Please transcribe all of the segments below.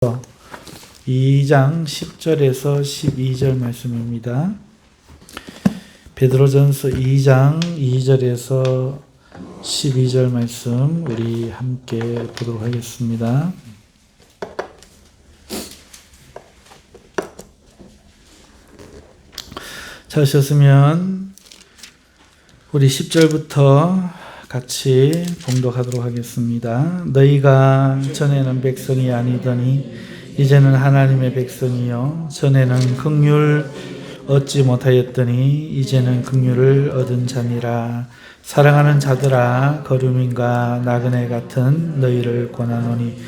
2장 10절에서 12절 말씀입니다. 베드로전서 2장 2절에서 12절 말씀 우리 함께 보도록 하겠습니다. 찾으셨으면 우리 10절부터 같이 봉독하도록 하겠습니다. 너희가 전에는 백성이 아니더니 이제는 하나님의 백성이요 전에는 긍휼 얻지 못하였더니 이제는 긍휼을 얻은 자니라. 사랑하는 자들아 거류민과 나그네 같은 너희를 권하노니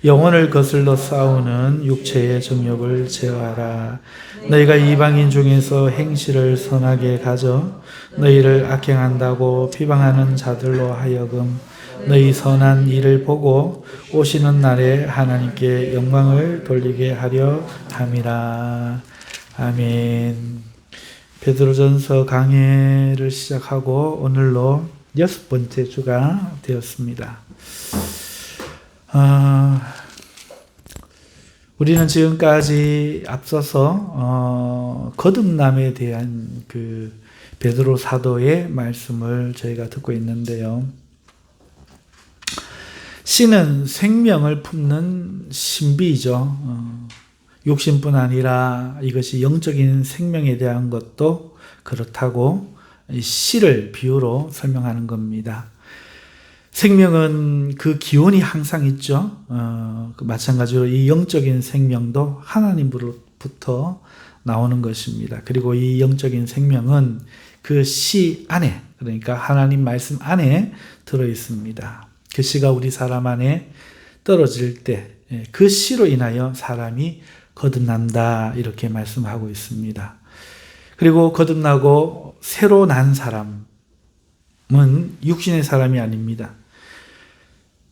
영혼을 거슬러 싸우는 육체의 정욕을 제어하라. 너희가 이방인 중에서 행실을 선하게 가져 너희를 악행한다고 비방하는 자들로 하여금 너희 선한 일을 보고 오시는 날에 하나님께 영광을 돌리게 하려 함이라. 아멘. 베드로전서 강해를 시작하고 오늘로 6번째 주가 되었습니다. 우리는 지금까지 앞서서 거듭남에 대한 그 베드로 사도의 말씀을 저희가 듣고 있는데요. 씨는 생명을 품는 신비이죠. 육신뿐 아니라 이것이 영적인 생명에 대한 것도 그렇다고 씨를 비유로 설명하는 겁니다. 생명은 그 기원이 항상 있죠. 마찬가지로 이 영적인 생명도 하나님으로부터 나오는 것입니다. 그리고 이 영적인 생명은 그 씨 안에, 그러니까 하나님 말씀 안에 들어 있습니다. 그 씨가 우리 사람 안에 떨어질 때 그 씨로 인하여 사람이 거듭난다 이렇게 말씀하고 있습니다. 그리고 거듭나고 새로 난 사람은 육신의 사람이 아닙니다.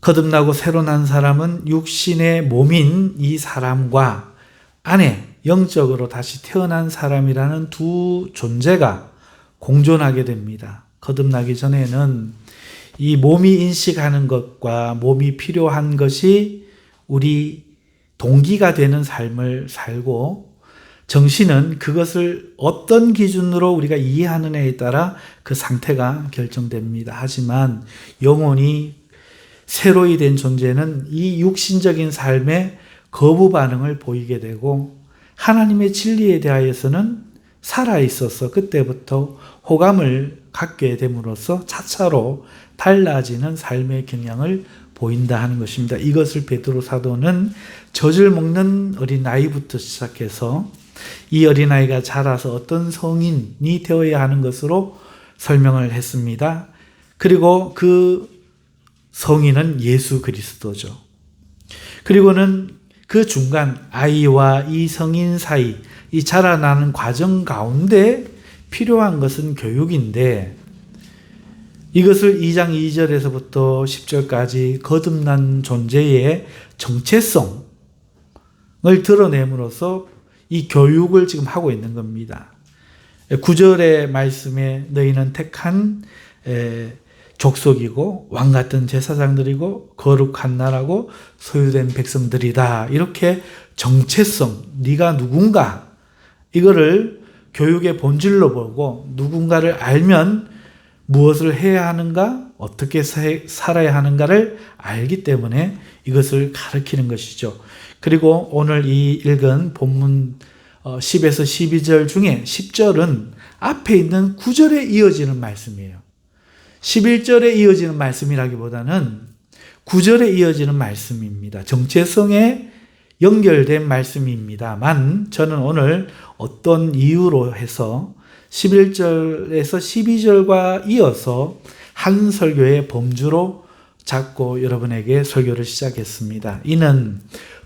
거듭나고 새로 난 사람은 육신의 몸인 이 사람과 안에 영적으로 다시 태어난 사람이라는 두 존재가 공존하게 됩니다. 거듭나기 전에는 이 몸이 인식하는 것과 몸이 필요한 것이 우리 동기가 되는 삶을 살고 정신은 그것을 어떤 기준으로 우리가 이해하느냐에 따라 그 상태가 결정됩니다. 하지만 영혼이 새로이 된 존재는 이 육신적인 삶에 거부 반응을 보이게 되고 하나님의 진리에 대하여서는 살아있어서 그때부터 호감을 갖게 됨으로써 차차로 달라지는 삶의 경향을 보인다 하는 것입니다. 이것을 베드로 사도는 젖을 먹는 어린아이부터 시작해서 이 어린아이가 자라서 어떤 성인이 되어야 하는 것으로 설명을 했습니다. 그리고 그 성인은 예수 그리스도죠. 그리고는 그 중간 아이와 이 성인 사이 이 자라나는 과정 가운데 필요한 것은 교육인데 이것을 2장 2절에서부터 10절까지 거듭난 존재의 정체성을 드러냄으로써 이 교육을 지금 하고 있는 겁니다. 9절의 말씀에 너희는 택한 족속이고 왕같은 제사장들이고 거룩한 나라고 소유된 백성들이다. 이렇게 정체성, 네가 누군가 이거를 교육의 본질로 보고 누군가를 알면 무엇을 해야 하는가, 어떻게 살아야 하는가를 알기 때문에 이것을 가르치는 것이죠. 그리고 오늘 이 읽은 본문 10에서 12절 중에 10절은 앞에 있는 9절에 이어지는 말씀이에요. 11절에 이어지는 말씀이라기보다는 9절에 이어지는 말씀입니다. 정체성에 연결된 말씀입니다만 저는 오늘 어떤 이유로 해서 11절에서 12절과 이어서 한 설교의 범주로 잡고 여러분에게 설교를 시작했습니다. 이는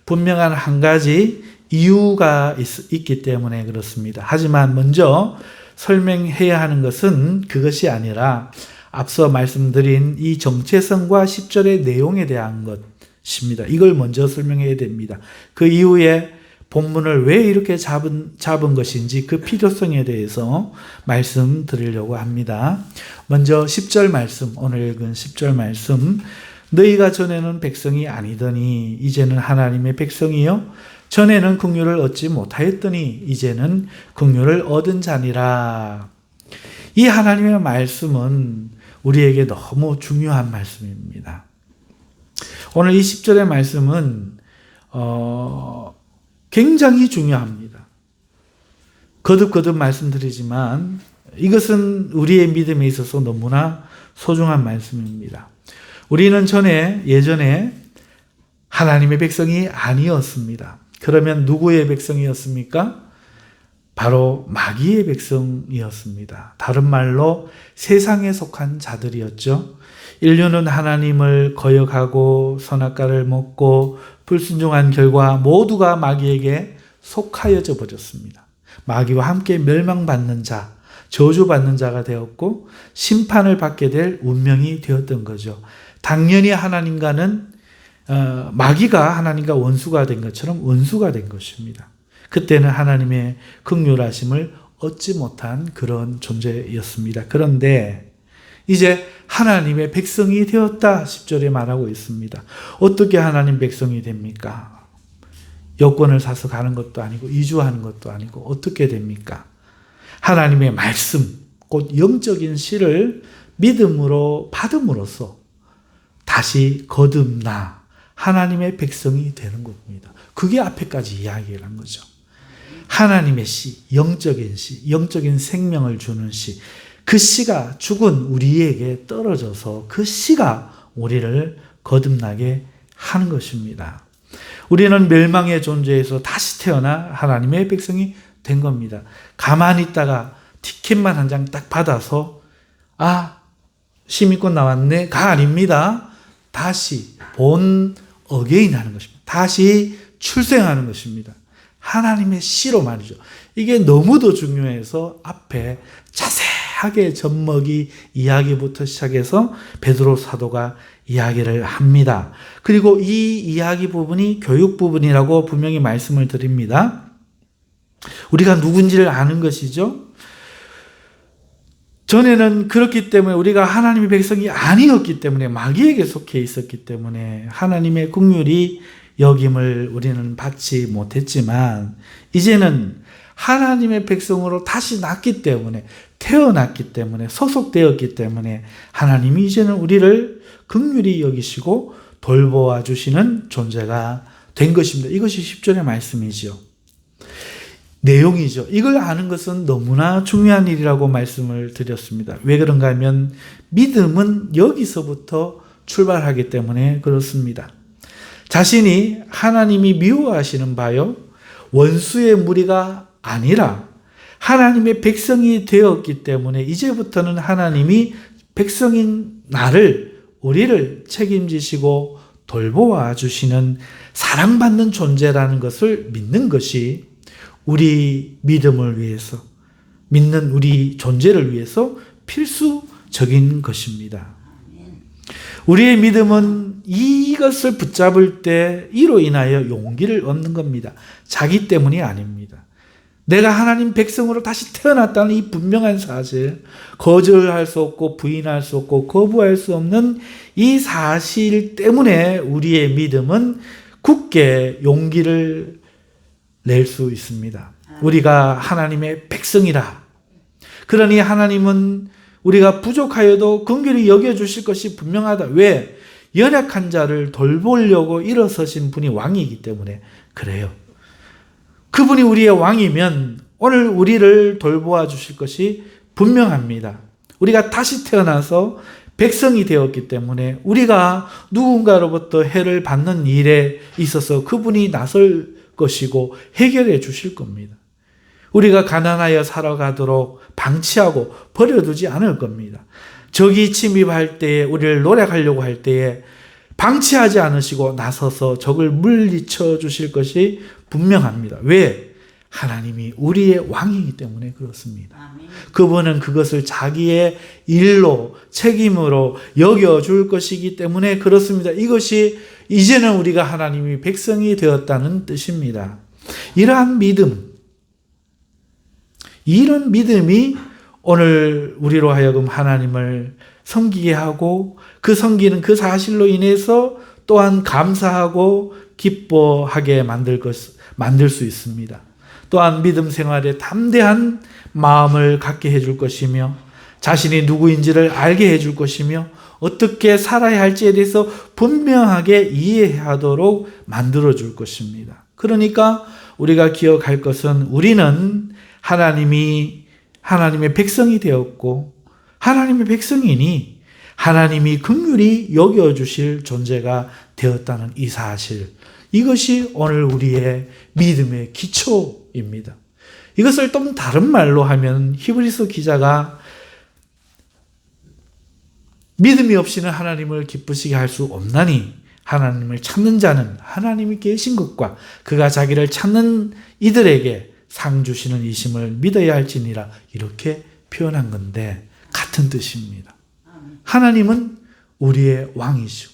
분명한 한 가지 이유가 있기 때문에 그렇습니다. 하지만 먼저 설명해야 하는 것은 그것이 아니라 앞서 말씀드린 이 정체성과 10절의 내용에 대한 것입니다. 이걸 먼저 설명해야 됩니다. 그 이후에 본문을 왜 이렇게 잡은 것인지 그 필요성에 대해서 말씀드리려고 합니다. 먼저 10절 말씀, 오늘 읽은 10절 말씀 너희가 전에는 백성이 아니더니 이제는 하나님의 백성이요 전에는 긍휼을 얻지 못하였더니 이제는 긍휼을 얻은 자니라. 이 하나님의 말씀은 우리에게 너무 중요한 말씀입니다. 오늘 이 10절의 말씀은 굉장히 중요합니다. 거듭거듭 말씀드리지만 이것은 우리의 믿음에 있어서 너무나 소중한 말씀입니다. 우리는 예전에 하나님의 백성이 아니었습니다. 그러면 누구의 백성이었습니까? 바로 마귀의 백성이었습니다. 다른 말로 세상에 속한 자들이었죠. 인류는 하나님을 거역하고 선악과를 먹고 불순종한 결과 모두가 마귀에게 속하여져 버렸습니다. 마귀와 함께 멸망받는 자, 저주받는 자가 되었고 심판을 받게 될 운명이 되었던 거죠. 당연히 마귀가 하나님과 원수가 된 것처럼 원수가 된 것입니다. 그때는 하나님의 긍휼하심을 얻지 못한 그런 존재였습니다. 그런데 이제 하나님의 백성이 되었다 10절에 말하고 있습니다. 어떻게 하나님 백성이 됩니까? 여권을 사서 가는 것도 아니고 이주하는 것도 아니고 어떻게 됩니까? 하나님의 말씀, 곧 영적인 씨를 믿음으로 받음으로써 다시 거듭나 하나님의 백성이 되는 겁니다. 그게 앞에까지 이야기를 한 거죠. 하나님의 씨, 영적인 씨, 영적인 생명을 주는 씨, 그 씨가 죽은 우리에게 떨어져서 그 씨가 우리를 거듭나게 하는 것입니다. 우리는 멸망의 존재에서 다시 태어나 하나님의 백성이 된 겁니다. 가만히 있다가 티켓만 한 장 딱 받아서 시민권 나왔네? 아닙니다. 다시 어게인 하는 것입니다. 다시 출생하는 것입니다. 하나님의 씨로 말이죠. 이게 너무도 중요해서 앞에 자세하게 젖먹이 이야기부터 시작해서 베드로 사도가 이야기를 합니다. 그리고 이 이야기 부분이 교육 부분이라고 분명히 말씀을 드립니다. 우리가 누군지를 아는 것이죠. 전에는 그렇기 때문에 우리가 하나님의 백성이 아니었기 때문에 마귀에게 속해 있었기 때문에 하나님의 긍휼이 여김을 우리는 받지 못했지만 이제는 하나님의 백성으로 다시 났기 때문에 태어났기 때문에 소속되었기 때문에 하나님이 이제는 우리를 긍휼히 여기시고 돌보아 주시는 존재가 된 것입니다. 이것이 10절의 말씀이죠. 내용이죠. 이걸 아는 것은 너무나 중요한 일이라고 말씀을 드렸습니다. 왜 그런가 하면 믿음은 여기서부터 출발하기 때문에 그렇습니다. 자신이 하나님이 미워하시는 바요 원수의 무리가 아니라 하나님의 백성이 되었기 때문에 이제부터는 하나님이 백성인 우리를 책임지시고 돌보아 주시는 사랑받는 존재라는 것을 믿는 것이 우리 믿음을 위해서, 믿는 우리 존재를 위해서 필수적인 것입니다. 우리의 믿음은 이것을 붙잡을 때 이로 인하여 용기를 얻는 겁니다. 자기 때문이 아닙니다. 내가 하나님 백성으로 다시 태어났다는 이 분명한 사실, 거절할 수 없고 부인할 수 없고 거부할 수 없는 이 사실 때문에 우리의 믿음은 굳게 용기를 낼 수 있습니다. 우리가 하나님의 백성이라. 그러니 하나님은 우리가 부족하여도 긍휼히 여겨주실 것이 분명하다. 왜? 연약한 자를 돌보려고 일어서신 분이 왕이기 때문에 그래요. 그분이 우리의 왕이면 오늘 우리를 돌보아 주실 것이 분명합니다. 우리가 다시 태어나서 백성이 되었기 때문에 우리가 누군가로부터 해를 받는 일에 있어서 그분이 나설 것이고 해결해 주실 겁니다. 우리가 가난하여 살아가도록 방치하고 버려두지 않을 겁니다. 적이 침입할 때에 우리를 노력하려고 할 때에 방치하지 않으시고 나서서 적을 물리쳐 주실 것이 분명합니다. 왜? 하나님이 우리의 왕이기 때문에 그렇습니다. 그분은 그것을 자기의 일로 책임으로 여겨줄 것이기 때문에 그렇습니다. 이것이 이제는 우리가 하나님이 백성이 되었다는 뜻입니다. 이러한 믿음이 오늘 우리로 하여금 하나님을 섬기게 하고 그 섬기는 그 사실로 인해서 또한 감사하고 기뻐하게 만들 수 있습니다. 또한 믿음 생활에 담대한 마음을 갖게 해줄 것이며 자신이 누구인지를 알게 해줄 것이며 어떻게 살아야 할지에 대해서 분명하게 이해하도록 만들어줄 것입니다. 그러니까 우리가 기억할 것은 우리는 하나님의 백성이 되었고 하나님의 백성이니 하나님이 긍휼히 여겨주실 존재가 되었다는 이 사실, 이것이 오늘 우리의 믿음의 기초입니다. 이것을 좀 다른 말로 하면 히브리서 기자가 믿음이 없이는 하나님을 기쁘시게 할 수 없나니 하나님을 찾는 자는 하나님이 계신 것과 그가 자기를 찾는 이들에게 상 주시는 이심을 믿어야 할지니라, 이렇게 표현한 건데 같은 뜻입니다. 하나님은 우리의 왕이시고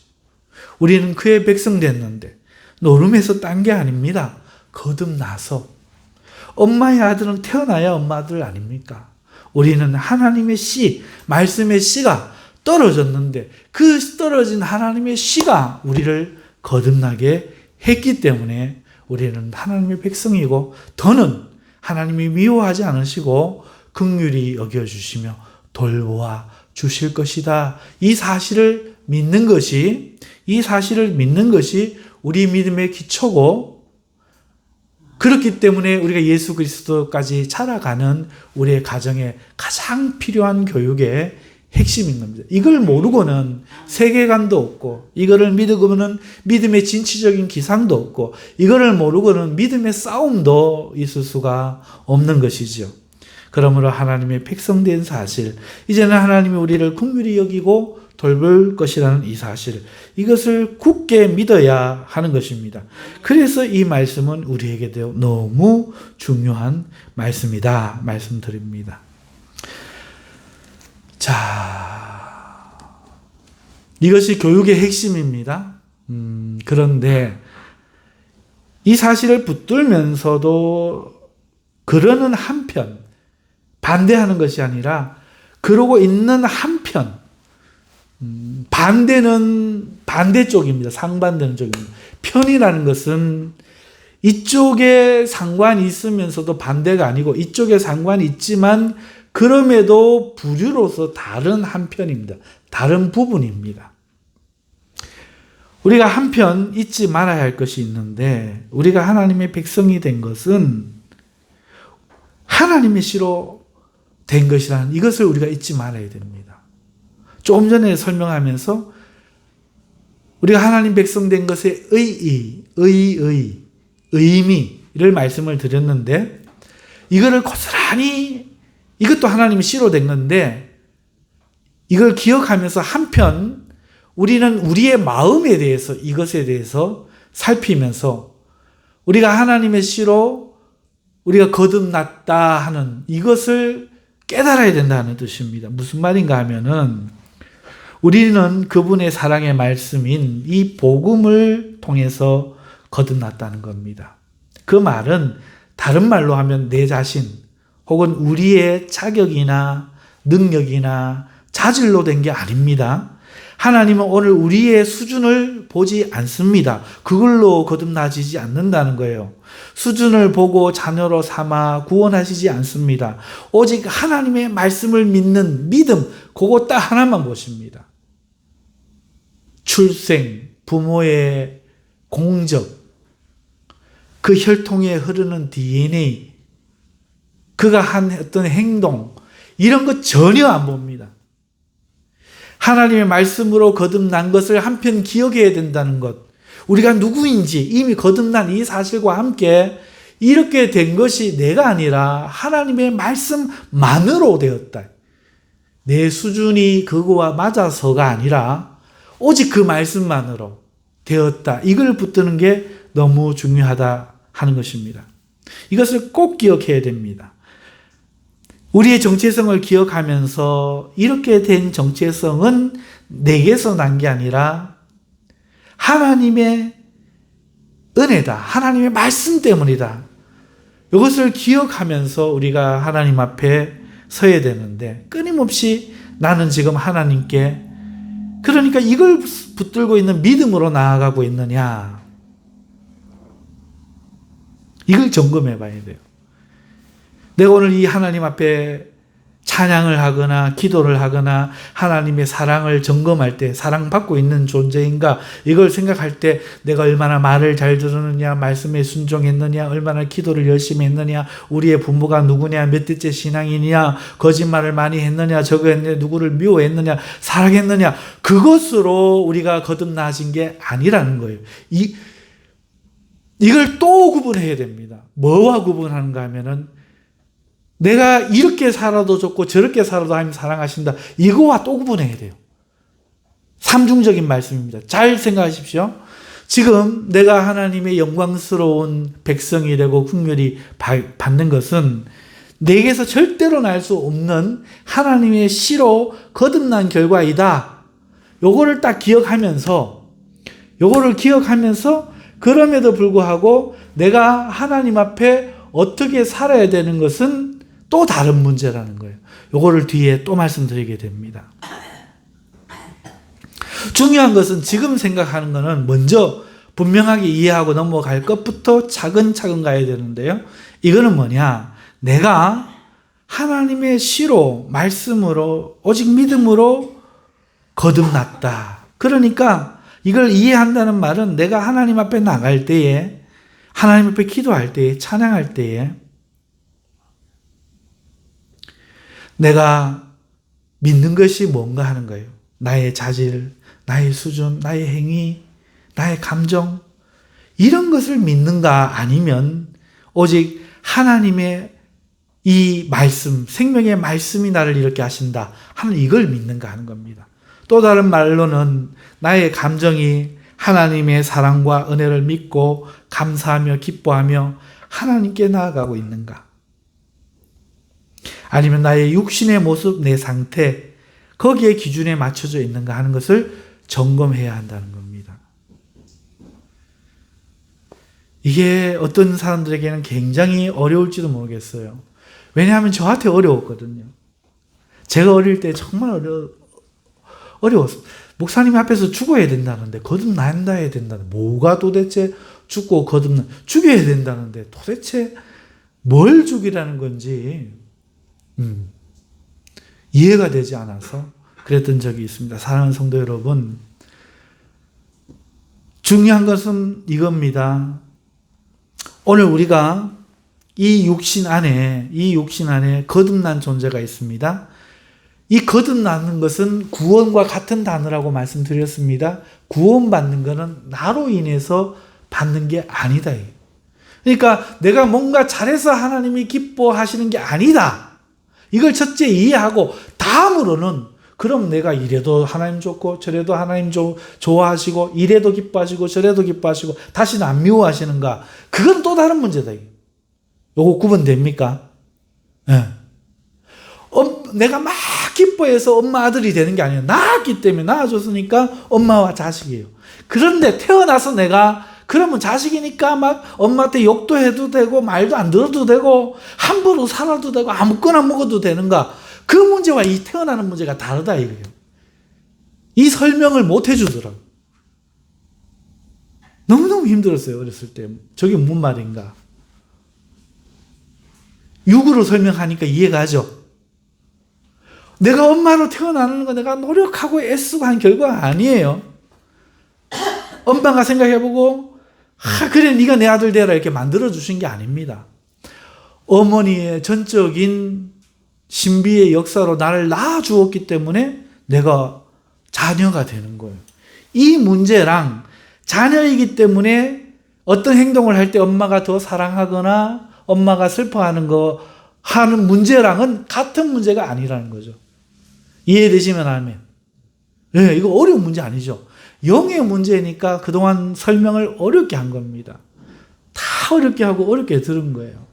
우리는 그의 백성 됐는데 노름에서 딴 게 아닙니다. 거듭나서 엄마의 아들은 태어나야 엄마 아들 아닙니까? 우리는 하나님의 씨, 말씀의 씨가 떨어졌는데 그 떨어진 하나님의 씨가 우리를 거듭나게 했기 때문에 우리는 하나님의 백성이고 더는 하나님이 미워하지 않으시고 긍휼히 여겨주시며 돌보아 주실 것이다. 이 사실을 믿는 것이 우리 믿음의 기초고, 그렇기 때문에 우리가 예수 그리스도까지 자라가는 우리의 가정에 가장 필요한 교육의 핵심인 겁니다. 이걸 모르고는 세계관도 없고, 이거를 믿으고는 믿음의 진취적인 기상도 없고, 이거를 모르고는 믿음의 싸움도 있을 수가 없는 것이죠. 그러므로 하나님의 백성된 사실, 이제는 하나님이 우리를 긍휼히 여기고 돌볼 것이라는 이 사실, 이것을 굳게 믿어야 하는 것입니다. 그래서 이 말씀은 우리에게 너무 중요한 말씀이다 말씀드립니다. 자, 이것이 교육의 핵심입니다. 그런데 이 사실을 붙들면서도 그러는 한편, 반대하는 것이 아니라 그러고 있는 한편, 반대는 반대쪽입니다. 상반되는 쪽입니다. 편이라는 것은 이쪽에 상관이 있으면서도 반대가 아니고 이쪽에 상관이 있지만 그럼에도 부류로서 다른 한편입니다. 다른 부분입니다. 우리가 한편 잊지 말아야 할 것이 있는데, 우리가 하나님의 백성이 된 것은 하나님의 씨로 된 것이라는 이것을 우리가 잊지 말아야 됩니다. 조금 전에 설명하면서 우리가 하나님 백성 된 것의 의미를 말씀을 드렸는데, 이거를 고스란히, 이것도 하나님의 씨로 된 건데, 이걸 기억하면서 한편 우리는 우리의 마음에 대해서, 이것에 대해서 살피면서 우리가 하나님의 씨로 우리가 거듭났다 하는 이것을 깨달아야 된다는 뜻입니다. 무슨 말인가 하면은, 우리는 그분의 사랑의 말씀인 이 복음을 통해서 거듭났다는 겁니다. 그 말은 다른 말로 하면 내 자신 혹은 우리의 자격이나 능력이나 자질로 된 게 아닙니다. 하나님은 오늘 우리의 수준을 보지 않습니다. 그걸로 거듭나지지 않는다는 거예요. 수준을 보고 자녀로 삼아 구원하시지 않습니다. 오직 하나님의 말씀을 믿는 믿음, 그거 딱 하나만 보십니다. 출생, 부모의 공적, 그 혈통에 흐르는 DNA, 그가 한 어떤 행동, 이런 것 전혀 안 봅니다. 하나님의 말씀으로 거듭난 것을 한편 기억해야 된다는 것, 우리가 누구인지 이미 거듭난 이 사실과 함께 이렇게 된 것이 내가 아니라 하나님의 말씀만으로 되었다. 내 수준이 그거와 맞아서가 아니라 오직 그 말씀만으로 되었다. 이걸 붙드는 게 너무 중요하다 하는 것입니다. 이것을 꼭 기억해야 됩니다. 우리의 정체성을 기억하면서 이렇게 된 정체성은 내게서 난 게 아니라 하나님의 은혜다. 하나님의 말씀 때문이다. 이것을 기억하면서 우리가 하나님 앞에 서야 되는데, 끊임없이 나는 지금 하나님께 그러니까 이걸 붙들고 있는 믿음으로 나아가고 있느냐. 이걸 점검해 봐야 돼요. 내가 오늘 이 하나님 앞에 찬양을 하거나 기도를 하거나 하나님의 사랑을 점검할 때 사랑받고 있는 존재인가 이걸 생각할 때 내가 얼마나 말을 잘 들었느냐 말씀에 순종했느냐 얼마나 기도를 열심히 했느냐 우리의 부모가 누구냐 몇 대째 신앙이냐 거짓말을 많이 했느냐 저거 했느냐 누구를 미워했느냐 사랑했느냐 그것으로 우리가 거듭나신 게 아니라는 거예요. 이걸 또 구분해야 됩니다. 뭐와 구분하는가 하면은 내가 이렇게 살아도 좋고 저렇게 살아도 하나님 사랑하신다. 이거와 또 구분해야 돼요. 삼중적인 말씀입니다. 잘 생각하십시오. 지금 내가 하나님의 영광스러운 백성이 되고 국률이 받는 것은 내게서 절대로 날 수 없는 하나님의 시로 거듭난 결과이다. 요거를 딱 기억하면서 그럼에도 불구하고 내가 하나님 앞에 어떻게 살아야 되는 것은 또 다른 문제라는 거예요. 요거를 뒤에 또 말씀드리게 됩니다. 중요한 것은 지금 생각하는 것은 먼저 분명하게 이해하고 넘어갈 것부터 차근차근 가야 되는데요. 이거는 뭐냐? 내가 하나님의 시로, 말씀으로, 오직 믿음으로 거듭났다. 그러니까 이걸 이해한다는 말은 내가 하나님 앞에 나갈 때에, 하나님 앞에 기도할 때에, 찬양할 때에 내가 믿는 것이 뭔가 하는 거예요. 나의 자질, 나의 수준, 나의 행위, 나의 감정 이런 것을 믿는가 아니면 오직 하나님의 이 말씀, 생명의 말씀이 나를 이렇게 하신다 하는 이걸 믿는가 하는 겁니다. 또 다른 말로는 나의 감정이 하나님의 사랑과 은혜를 믿고 감사하며 기뻐하며 하나님께 나아가고 있는가? 아니면 나의 육신의 모습, 내 상태, 거기에 기준에 맞춰져 있는가 하는 것을 점검해야 한다는 겁니다. 이게 어떤 사람들에게는 굉장히 어려울지도 모르겠어요. 왜냐하면 저한테 어려웠거든요. 제가 어릴 때 정말 어려웠어요. 목사님 앞에서 죽어야 된다는데 거듭난다 해야 된다는데 뭐가 도대체 죽고 죽여야 된다는데 도대체 뭘 죽이라는 건지 이해가 되지 않아서 그랬던 적이 있습니다. 사랑하는 성도 여러분, 중요한 것은 이겁니다. 오늘 우리가 이 육신 안에 거듭난 존재가 있습니다. 이 거듭나는 것은 구원과 같은 단어라고 말씀드렸습니다. 구원받는 것은 나로 인해서 받는 게 아니다. 그러니까 내가 뭔가 잘해서 하나님이 기뻐하시는 게 아니다. 이걸 첫째 이해하고 다음으로는 그럼 내가 이래도 하나님 좋고 저래도 하나님 좋아하시고 이래도 기뻐하시고 저래도 기뻐하시고 다시는 안 미워하시는가? 그건 또 다른 문제다. 요거 구분됩니까? 네. 내가 막 기뻐해서 엄마 아들이 되는 게 아니에요. 낳았기 때문에 낳아줬으니까 엄마와 자식이에요. 그런데 태어나서 내가 그러면 자식이니까 막 엄마한테 욕도 해도 되고 말도 안 들어도 되고 함부로 살아도 되고 아무거나 먹어도 되는가? 그 문제와 이 태어나는 문제가 다르다 이거예요. 이 설명을 못 해주더라고요. 너무너무 힘들었어요. 어렸을 때. 저게 무슨 말인가? 육으로 설명하니까 이해가 가죠. 내가 엄마로 태어나는 거 내가 노력하고 애쓰고 한 결과가 아니에요. 엄마가 생각해보고 그래 네가 내 아들 되라 이렇게 만들어주신 게 아닙니다. 어머니의 전적인 신비의 역사로 나를 낳아주었기 때문에 내가 자녀가 되는 거예요. 이 문제랑 자녀이기 때문에 어떤 행동을 할 때 엄마가 더 사랑하거나 엄마가 슬퍼하는 거 하는 문제랑은 같은 문제가 아니라는 거죠. 이해되시면 하면. 네, 이거 어려운 문제 아니죠. 영의 문제니까 그동안 설명을 어렵게 한 겁니다. 다 어렵게 하고 어렵게 들은 거예요.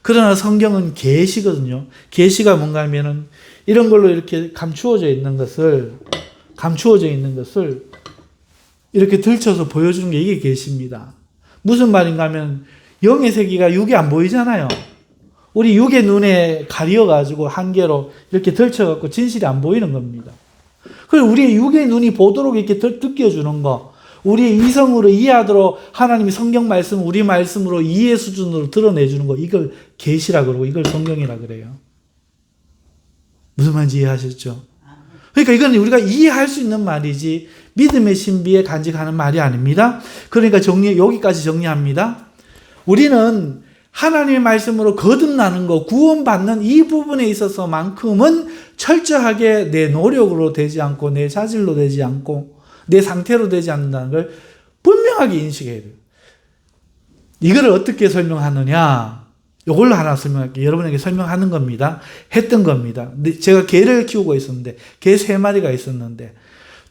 그러나 성경은 계시거든요. 계시가 뭔가 하면은 이런 걸로 이렇게 감추어져 있는 것을 이렇게 들춰서 보여주는 게 이게 계시입니다. 무슨 말인가 하면 영의 세계가 육이 안 보이잖아요. 우리 육의 눈에 가려가지고 한계로 이렇게 덜쳐갖고 진실이 안 보이는 겁니다. 그리고 우리의 육의 눈이 보도록 이렇게 느껴주는 거, 우리의 이성으로 이해하도록 하나님이 성경 말씀, 우리 말씀으로 이해 수준으로 드러내주는 거, 이걸 계시라 그러고 이걸 성경이라 그래요. 무슨 말인지 이해하셨죠? 그러니까 이건 우리가 이해할 수 있는 말이지 믿음의 신비에 간직하는 말이 아닙니다. 그러니까 여기까지 정리합니다. 우리는 하나님의 말씀으로 거듭나는 거, 구원받는 이 부분에 있어서만큼은 철저하게 내 노력으로 되지 않고 내 자질로 되지 않고 내 상태로 되지 않는다는 걸 분명하게 인식해야 돼요. 이걸 어떻게 설명하느냐? 이걸로 하나 설명할게요. 여러분에게 설명하는 겁니다. 했던 겁니다. 제가 개를 키우고 있었는데 개 3마리가 있었는데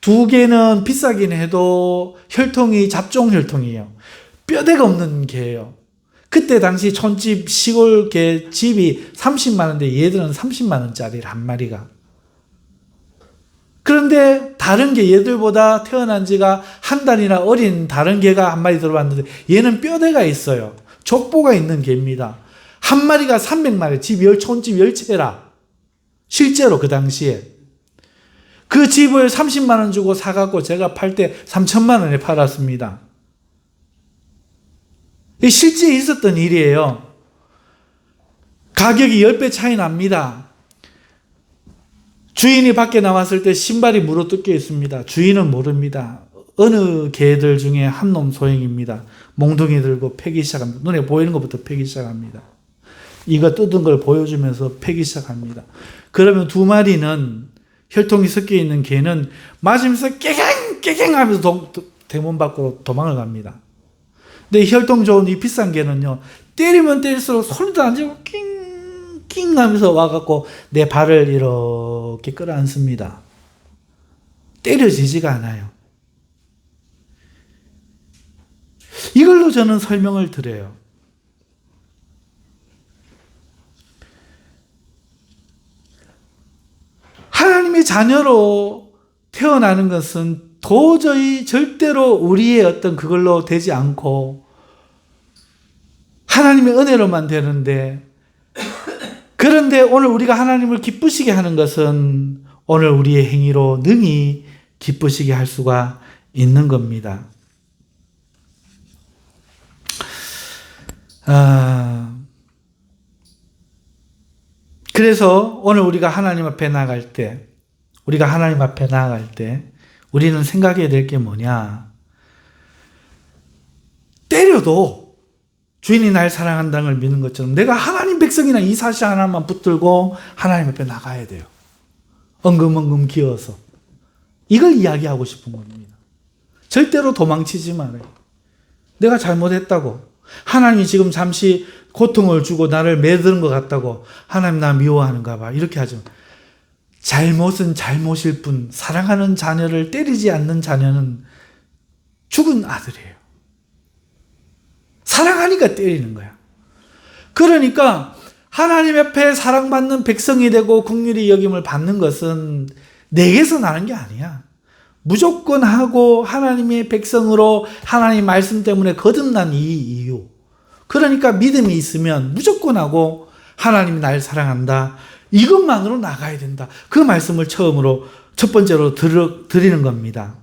2개는 비싸긴 해도 혈통이 잡종 혈통이에요. 뼈대가 없는 개예요. 그때 당시 촌집 시골 개 집이 30만 원인데 얘들은 30만 원짜리를 한 마리가. 그런데 다른 개 얘들보다 태어난 지가 한 달이나 어린 다른 개가 한 마리 들어왔는데 얘는 뼈대가 있어요. 족보가 있는 개입니다. 한 마리가 300마리, 촌집 10채라. 실제로 그 당시에. 그 집을 30만 원 주고 사갖고 제가 팔 때 3천만 원에 팔았습니다. 실제 있었던 일이에요. 가격이 10배 차이 납니다. 주인이 밖에 나왔을 때 신발이 물어뜯겨 있습니다. 주인은 모릅니다. 어느 개들 중에 한 놈 소행입니다. 몽둥이 들고 패기 시작합니다. 눈에 보이는 것부터 패기 시작합니다. 이거 뜯은 걸 보여주면서 패기 시작합니다. 그러면 2마리는 혈통이 섞여 있는 개는 맞으면서 깨갱 하면서 대문 밖으로 도망을 갑니다. 근데 혈통 좋은 이 비싼 개는요, 때리면 때릴수록 소리도 안 지고 낑낑 하면서 와갖고 내 발을 이렇게 끌어안습니다. 때려지지가 않아요. 이걸로 저는 설명을 드려요. 하나님의 자녀로 태어나는 것은 도저히 절대로 우리의 어떤 그걸로 되지 않고 하나님의 은혜로만 되는데, 그런데 오늘 우리가 하나님을 기쁘시게 하는 것은 오늘 우리의 행위로 능히 기쁘시게 할 수가 있는 겁니다. 그래서 오늘 우리가 하나님 앞에 나아갈 때, 우리는 생각해야 될 게 뭐냐? 때려도 주인이 날 사랑한다는 걸 믿는 것처럼 내가 하나님 백성이나 이 사실 하나만 붙들고 하나님 앞에 나가야 돼요. 엉금엉금 기어서. 이걸 이야기하고 싶은 겁니다. 절대로 도망치지 말아요. 내가 잘못했다고. 하나님이 지금 잠시 고통을 주고 나를 매드는 것 같다고 하나님 나 미워하는가 봐. 이렇게 하죠. 잘못은 잘못일 뿐 사랑하는 자녀를 때리지 않는 자녀는 죽은 아들이에요. 사랑하니까 때리는 거야. 그러니까 하나님 앞에 사랑받는 백성이 되고 긍휼히 여김을 받는 것은 내게서 나는 게 아니야. 무조건 하고 하나님의 백성으로 하나님 말씀 때문에 거듭난 이 이유. 그러니까 믿음이 있으면 무조건 하고 하나님이 날 사랑한다. 이것만으로 나가야 된다. 그 말씀을 첫 번째로 드리는 겁니다.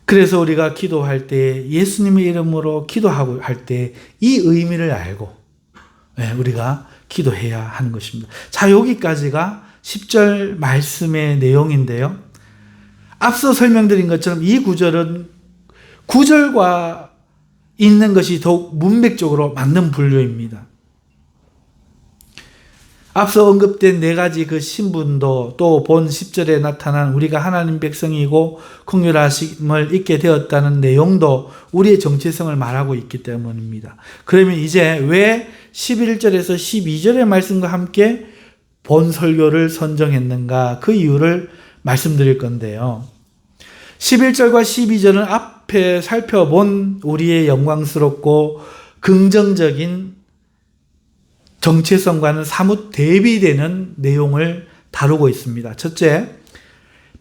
그래서 우리가 기도할 때 예수님의 이름으로 기도하고 할 때 이 의미를 알고 우리가 기도해야 하는 것입니다. 자, 여기까지가 10절 말씀의 내용인데요. 앞서 설명드린 것처럼 이 구절은 9절과 있는 것이 더욱 문맥적으로 맞는 분류입니다. 앞서 언급된 4가지 그 신분도 또 본 10절에 나타난 우리가 하나님 백성이고 긍휼하심을 잊게 되었다는 내용도 우리의 정체성을 말하고 있기 때문입니다. 그러면 이제 왜 11절에서 12절의 말씀과 함께 본 설교를 선정했는가, 그 이유를 말씀드릴 건데요. 11절과 12절은 앞에 살펴본 우리의 영광스럽고 긍정적인 정체성과는 사뭇 대비되는 내용을 다루고 있습니다. 첫째,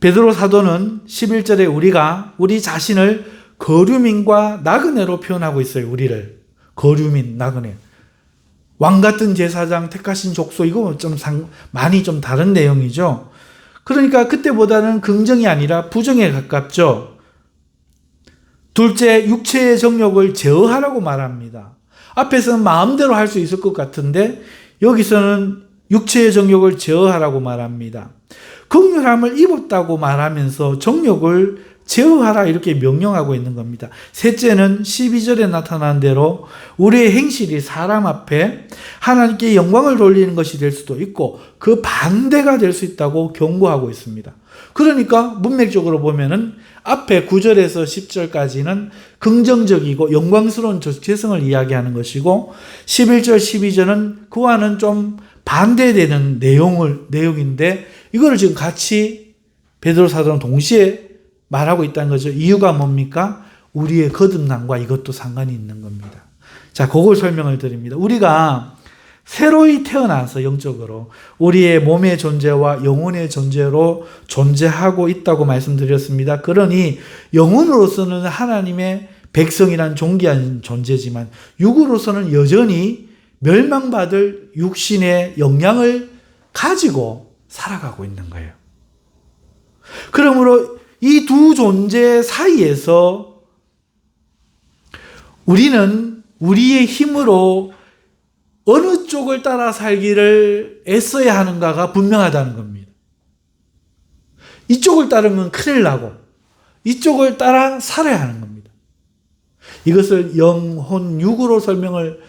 베드로 사도는 11절에 우리 자신을 거류민과 나그네로 표현하고 있어요. 우리를 거류민, 나그네. 왕 같은 제사장, 택하신 족속, 이거 많이 좀 다른 내용이죠. 그러니까 그때보다는 긍정이 아니라 부정에 가깝죠. 둘째, 육체의 정욕을 제어하라고 말합니다. 앞에서는 마음대로 할 수 있을 것 같은데 여기서는 육체의 정욕을 제어하라고 말합니다. 긍휼함을 입었다고 말하면서 정욕을 제어하라 이렇게 명령하고 있는 겁니다. 셋째는 12절에 나타난 대로 우리의 행실이 사람 앞에 하나님께 영광을 돌리는 것이 될 수도 있고 그 반대가 될 수 있다고 경고하고 있습니다. 그러니까 문맥적으로 보면은 앞에 9절에서 10절까지는 긍정적이고 영광스러운 정체성을 이야기하는 것이고 11절, 12절은 그와는 좀 반대되는 내용인데 이거를 지금 같이 베드로 사도는 동시에 말하고 있다는 거죠. 이유가 뭡니까? 우리의 거듭남과 이것도 상관이 있는 겁니다. 자, 그걸 설명을 드립니다. 우리가 새로이 태어나서 영적으로 우리의 몸의 존재와 영혼의 존재로 존재하고 있다고 말씀드렸습니다. 그러니 영혼으로서는 하나님의 백성이란 존귀한 존재지만 육으로서는 여전히 멸망받을 육신의 영향을 가지고 살아가고 있는 거예요. 그러므로 이 두 존재 사이에서 우리는 우리의 힘으로 어느 쪽을 따라 살기를 애써야 하는가가 분명하다는 겁니다. 이쪽을 따르면 큰일 나고 이쪽을 따라 살아야 하는 겁니다. 이것을 영혼, 육으로 설명을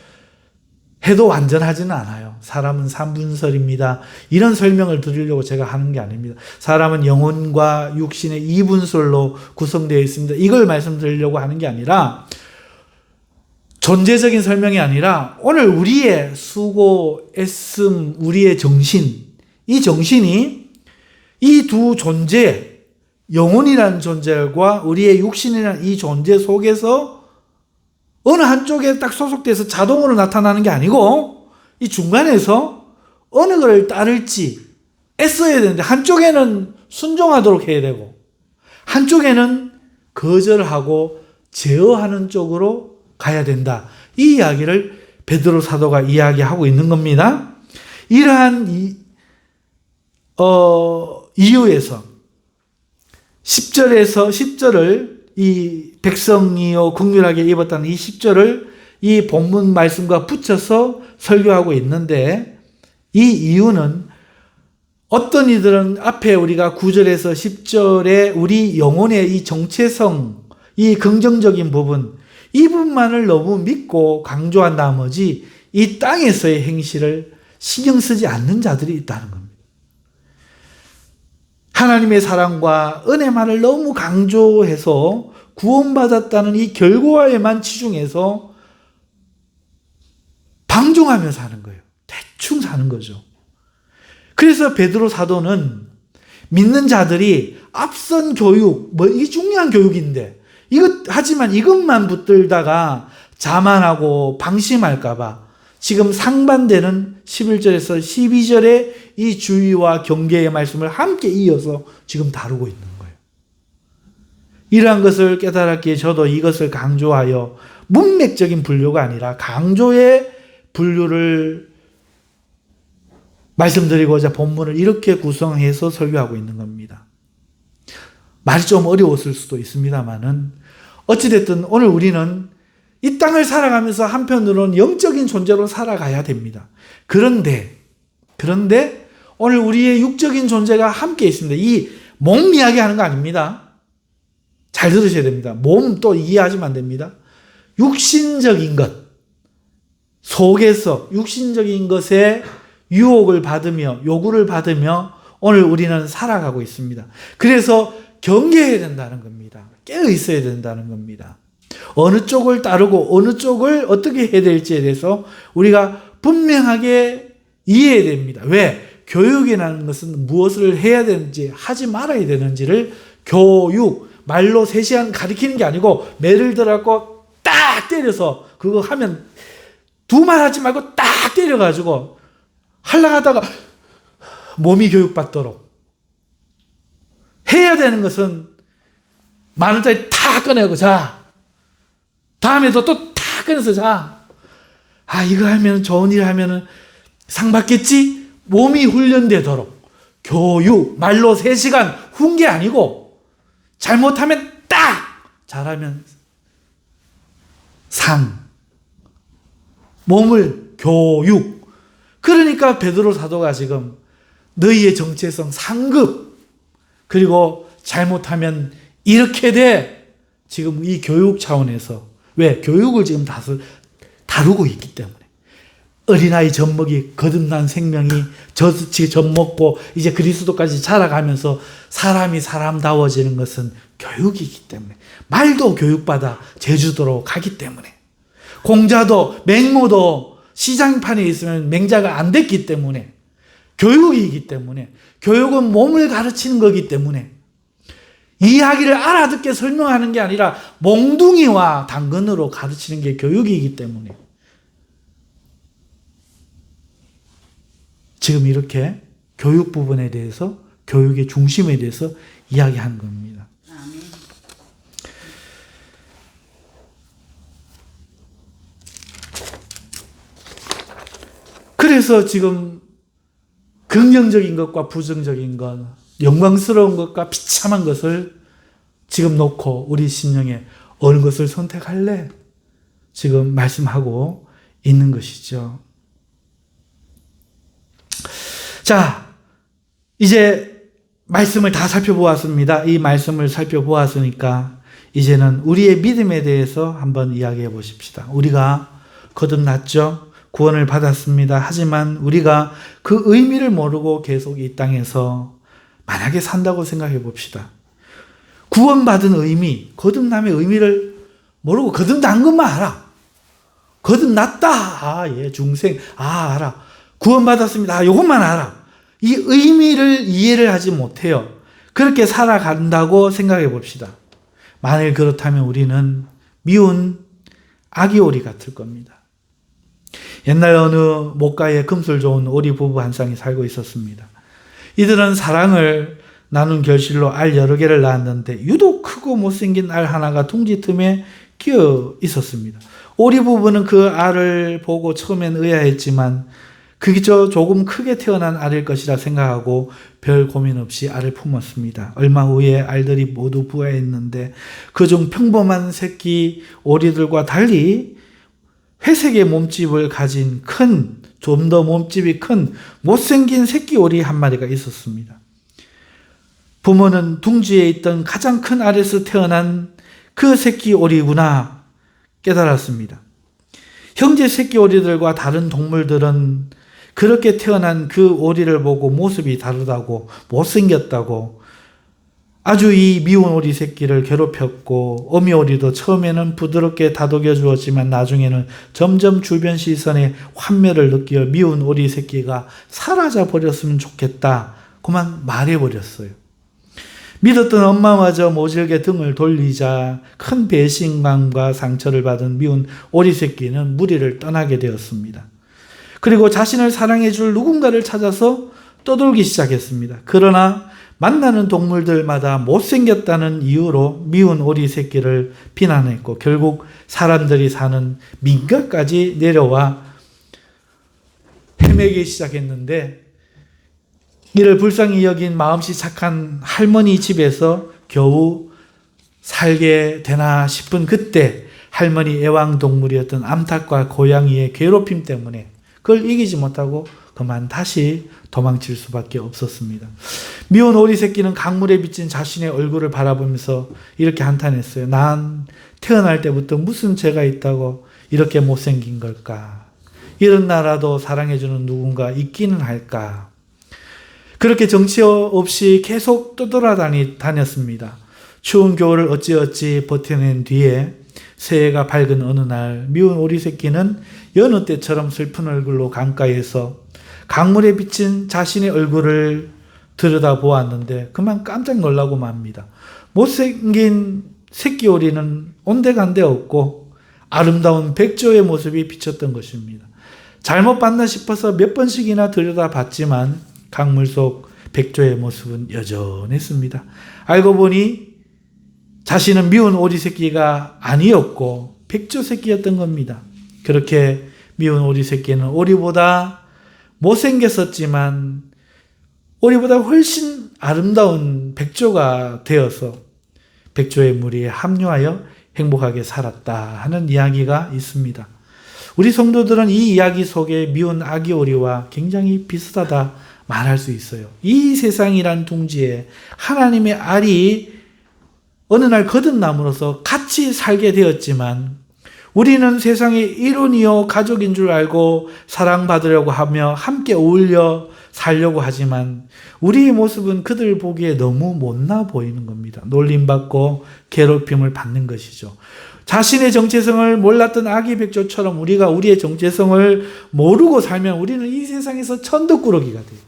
해도 완전하지는 않아요. 사람은 3분설입니다. 이런 설명을 드리려고 제가 하는 게 아닙니다. 사람은 영혼과 육신의 2분설로 구성되어 있습니다. 이걸 말씀드리려고 하는 게 아니라 존재적인 설명이 아니라 오늘 우리의 수고, 애씀, 우리의 정신, 이 정신이 이 두 존재, 영혼이라는 존재과 우리의 육신이라는 이 존재 속에서 어느 한쪽에 딱 소속돼서 자동으로 나타나는 게 아니고 이 중간에서 어느 걸 따를지 애써야 되는데 한쪽에는 순종하도록 해야 되고 한쪽에는 거절하고 제어하는 쪽으로 가야 된다. 이 이야기를 베드로 사도가 이야기하고 있는 겁니다. 이러한 이유에서 10절을 이 백성이요 긍휼하게 입었다는 이 10절을 이 본문 말씀과 붙여서 설교하고 있는데 이 이유는 어떤 이들은 앞에 우리가 9절에서 10절에 우리 영혼의 이 정체성, 이 긍정적인 부분, 이 부분만을 너무 믿고 강조한 나머지 이 땅에서의 행실을 신경 쓰지 않는 자들이 있다는 겁니다. 하나님의 사랑과 은혜만을 너무 강조해서 구원받았다는 이 결과에만 치중해서 방종하며 사는 거예요. 대충 사는 거죠. 그래서 베드로 사도는 믿는 자들이 앞선 교육, 이게 중요한 교육인데 하지만 이것만 붙들다가 자만하고 방심할까봐 지금 상반되는 11절에서 12절의 이 주의와 경계의 말씀을 함께 이어서 지금 다루고 있는 거예요. 이러한 것을 깨달았기에 저도 이것을 강조하여 문맥적인 분류가 아니라 강조의 분류를 말씀드리고자 본문을 이렇게 구성해서 설교하고 있는 겁니다. 말이 좀 어려웠을 수도 있습니다만은 어찌됐든 오늘 우리는 이 땅을 살아가면서 한편으로는 영적인 존재로 살아가야 됩니다. 그런데 오늘 우리의 육적인 존재가 함께 있습니다. 이 몸 이야기하는 거 아닙니다. 잘 들으셔야 됩니다. 몸 또 이해하시면 안 됩니다. 육신적인 것 속에서 육신적인 것에 유혹을 받으며 요구를 받으며 오늘 우리는 살아가고 있습니다. 그래서 경계해야 된다는 겁니다. 깨어 있어야 된다는 겁니다. 어느 쪽을 따르고 어느 쪽을 어떻게 해야 될지에 대해서 우리가 분명하게 이해해야 됩니다. 왜? 교육이라는 것은 무엇을 해야 되는지 하지 말아야 되는지를 교육, 말로 세시한 가르치는 게 아니고 매를 들어갖고 딱 때려서 그거 하면 두 말 하지 말고 딱 때려가지고 하려고 하다가 몸이 교육받도록 해야 되는 것은 10,000원짜리 다 꺼내고 자 다음에도 또 다 꺼내서 자 이거 하면 좋은 일 하면 상 받겠지? 몸이 훈련되도록 교육, 말로 3시간 훈 게 아니고 잘못하면 딱! 잘하면 상. 몸을 교육. 그러니까 베드로 사도가 지금 너희의 정체성 상급, 그리고 잘못하면 이렇게 돼. 지금 이 교육 차원에서, 왜? 교육을 지금 다루고 있기 때문에. 어린아이 젖먹이 거듭난 생명이 젖먹고 이제 그리스도까지 자라가면서 사람이 사람다워지는 것은 교육이기 때문에. 말도 교육받아 제주도로 가기 때문에. 공자도 맹모도 시장판에 있으면 맹자가 안 됐기 때문에. 교육이기 때문에. 교육은 몸을 가르치는 거기 때문에. 이야기를 알아듣게 설명하는 게 아니라 몽둥이와 당근으로 가르치는 게 교육이기 때문에. 지금 이렇게 교육 부분에 대해서, 교육의 중심에 대해서 이야기하는 겁니다. 그래서 지금 긍정적인 것과 부정적인 것, 영광스러운 것과 비참한 것을 지금 놓고 우리 심령에 어느 것을 선택할래? 지금 말씀하고 있는 것이죠. 자, 이제 말씀을 다 살펴보았습니다. 이 말씀을 살펴보았으니까 이제는 우리의 믿음에 대해서 한번 이야기해 보십시다. 우리가 거듭났죠? 구원을 받았습니다. 하지만 우리가 그 의미를 모르고 계속 이 땅에서 만약에 산다고 생각해 봅시다. 구원받은 의미, 거듭남의 의미를 모르고 거듭난 것만 알아. 거듭났다. 예, 중생. 알아. 구원받았습니다. 이것만 알아. 이 의미를 이해를 하지 못해요. 그렇게 살아간다고 생각해 봅시다. 만일 그렇다면 우리는 미운 아기 오리 같을 겁니다. 옛날 어느 목가에 금술 좋은 오리 부부 한 쌍이 살고 있었습니다. 이들은 사랑을 나눈 결실로 알 여러 개를 낳았는데 유독 크고 못생긴 알 하나가 둥지 틈에 끼어 있었습니다. 오리 부부는 그 알을 보고 처음엔 의아했지만 그저 조금 크게 태어난 알일 것이라 생각하고 별 고민 없이 알을 품었습니다. 얼마 후에 알들이 모두 부화했는데 그중 평범한 새끼 오리들과 달리 회색의 몸집을 가진 좀 더 몸집이 큰 못생긴 새끼 오리 한 마리가 있었습니다. 부모는 둥지에 있던 가장 큰 알에서 태어난 그 새끼 오리구나 깨달았습니다. 형제 새끼 오리들과 다른 동물들은 그렇게 태어난 그 오리를 보고 모습이 다르다고, 못생겼다고 아주 이 미운 오리 새끼를 괴롭혔고, 어미 오리도 처음에는 부드럽게 다독여 주었지만 나중에는 점점 주변 시선에 환멸을 느끼어 미운 오리 새끼가 사라져 버렸으면 좋겠다 그만 말해버렸어요. 믿었던 엄마마저 모질게 등을 돌리자 큰 배신감과 상처를 받은 미운 오리 새끼는 무리를 떠나게 되었습니다. 그리고 자신을 사랑해 줄 누군가를 찾아서 떠돌기 시작했습니다. 그러나 만나는 동물들마다 못생겼다는 이유로 미운 오리 새끼를 비난했고 결국 사람들이 사는 민가까지 내려와 헤매기 시작했는데 이를 불쌍히 여긴 마음씨 착한 할머니 집에서 겨우 살게 되나 싶은 그때 할머니 애완동물이었던 암탉과 고양이의 괴롭힘 때문에 그걸 이기지 못하고 그만 다시 도망칠 수밖에 없었습니다. 미운 오리 새끼는 강물에 비친 자신의 얼굴을 바라보면서 이렇게 한탄했어요. 난 태어날 때부터 무슨 죄가 있다고 이렇게 못생긴 걸까? 이런 나라도 사랑해주는 누군가 있기는 할까? 그렇게 정치 없이 계속 떠돌아다녔습니다. 추운 겨울을 어찌어찌 버텨낸 뒤에 새해가 밝은 어느 날 미운 오리 새끼는 여느 때처럼 슬픈 얼굴로 강가에서 강물에 비친 자신의 얼굴을 들여다보았는데 그만 깜짝 놀라고 맙니다. 못생긴 새끼 오리는 온데간데 없고 아름다운 백조의 모습이 비쳤던 것입니다. 잘못 봤나 싶어서 몇 번씩이나 들여다봤지만 강물 속 백조의 모습은 여전했습니다. 알고 보니 자신은 미운 오리 새끼가 아니었고 백조 새끼였던 겁니다. 그렇게 미운 오리 새끼는 오리보다 못생겼었지만 오리보다 훨씬 아름다운 백조가 되어서 백조의 무리에 합류하여 행복하게 살았다 하는 이야기가 있습니다. 우리 성도들은 이 이야기 속에 미운 아기 오리와 굉장히 비슷하다 말할 수 있어요. 이 세상이란 둥지에 하나님의 알이 어느 날 거듭남으로써 같이 살게 되었지만 우리는 세상의 일원이요 가족인 줄 알고 사랑받으려고 하며 함께 어울려 살려고 하지만 우리의 모습은 그들 보기에 너무 못나 보이는 겁니다. 놀림받고 괴롭힘을 받는 것이죠. 자신의 정체성을 몰랐던 아기 백조처럼 우리가 우리의 정체성을 모르고 살면 우리는 이 세상에서 천덕꾸러기가 돼요.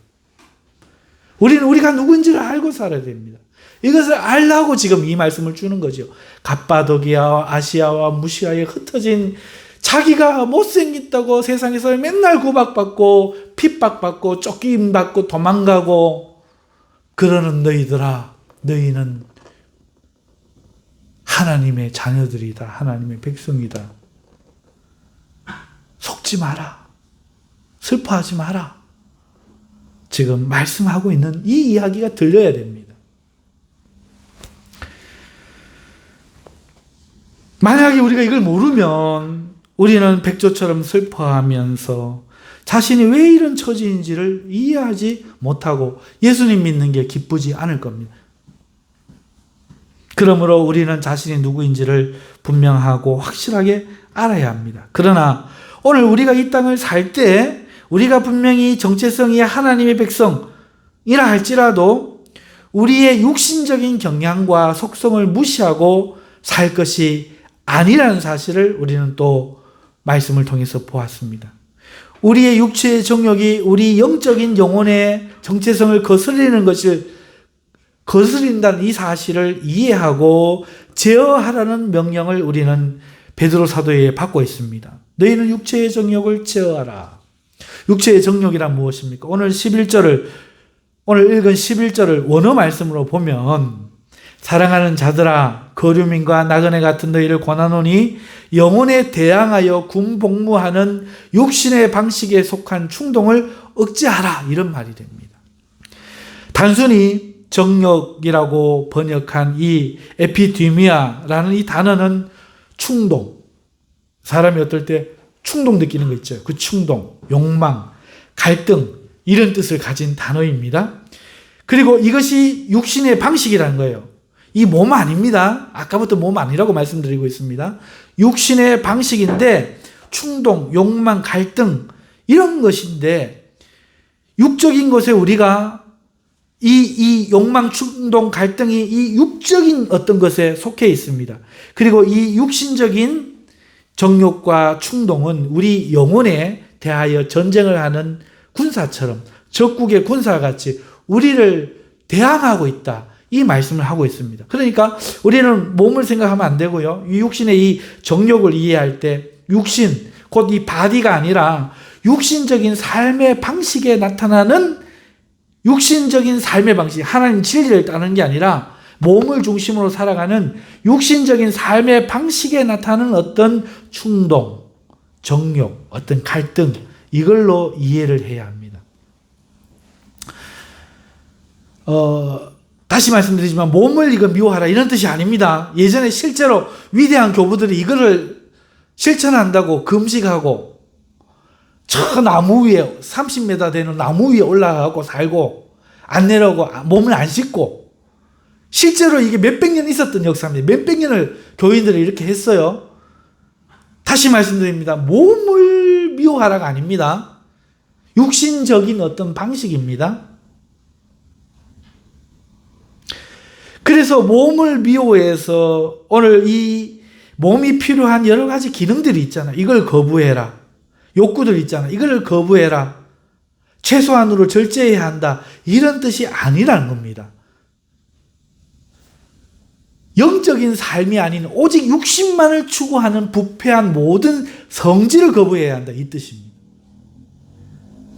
우리는 우리가 누구인지를 알고 살아야 됩니다. 이것을 알라고 지금 이 말씀을 주는 거죠. 갑바도기아와 아시아와 무시아에 흩어진 자기가 못생겼다고 세상에서 맨날 구박받고 핍박받고 쫓김받고 도망가고 그러는 너희들아, 너희는 하나님의 자녀들이다. 하나님의 백성이다. 속지 마라. 슬퍼하지 마라. 지금 말씀하고 있는 이 이야기가 들려야 됩니다. 만약에 우리가 이걸 모르면 우리는 백조처럼 슬퍼하면서 자신이 왜 이런 처지인지를 이해하지 못하고 예수님 믿는 게 기쁘지 않을 겁니다. 그러므로 우리는 자신이 누구인지를 분명하고 확실하게 알아야 합니다. 그러나 오늘 우리가 이 땅을 살 때 우리가 분명히 정체성이 하나님의 백성이라 할지라도 우리의 육신적인 경향과 속성을 무시하고 살 것이 아니라는 사실을 우리는 또 말씀을 통해서 보았습니다. 우리의 육체의 정욕이 우리 영적인 영혼의 정체성을 거스린다는 이 사실을 이해하고 제어하라는 명령을 우리는 베드로 사도에 받고 있습니다. 너희는 육체의 정욕을 제어하라. 육체의 정욕이란 무엇입니까? 오늘 읽은 11절을 원어 말씀으로 보면 사랑하는 자들아 거류민과 나그네 같은 너희를 권하노니 영혼에 대항하여 군복무하는 육신의 방식에 속한 충동을 억제하라 이런 말이 됩니다. 단순히 정욕이라고 번역한 이 에피디미아라는 이 단어는 충동, 사람이 어떨 때 충동 느끼는 거 있죠. 그 충동, 욕망, 갈등 이런 뜻을 가진 단어입니다. 그리고 이것이 육신의 방식이라는 거예요. 이 몸 아닙니다. 아까부터 몸 아니라고 말씀드리고 있습니다. 육신의 방식인데 충동, 욕망, 갈등 이런 것인데 육적인 것에 우리가 이 욕망, 충동, 갈등이 이 육적인 어떤 것에 속해 있습니다. 그리고 이 육신적인 정욕과 충동은 우리 영혼에 대하여 전쟁을 하는 군사처럼 적국의 군사같이 우리를 대항하고 있다. 이 말씀을 하고 있습니다. 그러니까 우리는 몸을 생각하면 안 되고요. 이 육신의 이 정욕을 이해할 때 육신, 곧 이 바디가 아니라 육신적인 삶의 방식에 나타나는 육신적인 삶의 방식, 하나님 진리를 따르는 게 아니라 몸을 중심으로 살아가는 육신적인 삶의 방식에 나타나는 어떤 충동, 정욕, 어떤 갈등 이걸로 이해를 해야 합니다. 다시 말씀드리지만 몸을 이거 미워하라 이런 뜻이 아닙니다. 예전에 실제로 위대한 교부들이 이거를 실천한다고 금식하고 저 나무 위에 30m 되는 나무 위에 올라가고 살고 안 내려오고 몸을 안 씻고 실제로 이게 몇백 년 있었던 역사입니다. 몇백 년을 교인들이 이렇게 했어요. 다시 말씀드립니다. 몸을 미워하라가 아닙니다. 육신적인 어떤 방식입니다. 그래서 몸을 미워해서 오늘 이 몸이 필요한 여러 가지 기능들이 있잖아요. 이걸 거부해라. 욕구들 있잖아요. 이걸 거부해라. 최소한으로 절제해야 한다. 이런 뜻이 아니라는 겁니다. 영적인 삶이 아닌 오직 육신만을 추구하는 부패한 모든 성질을 거부해야 한다. 이 뜻입니다.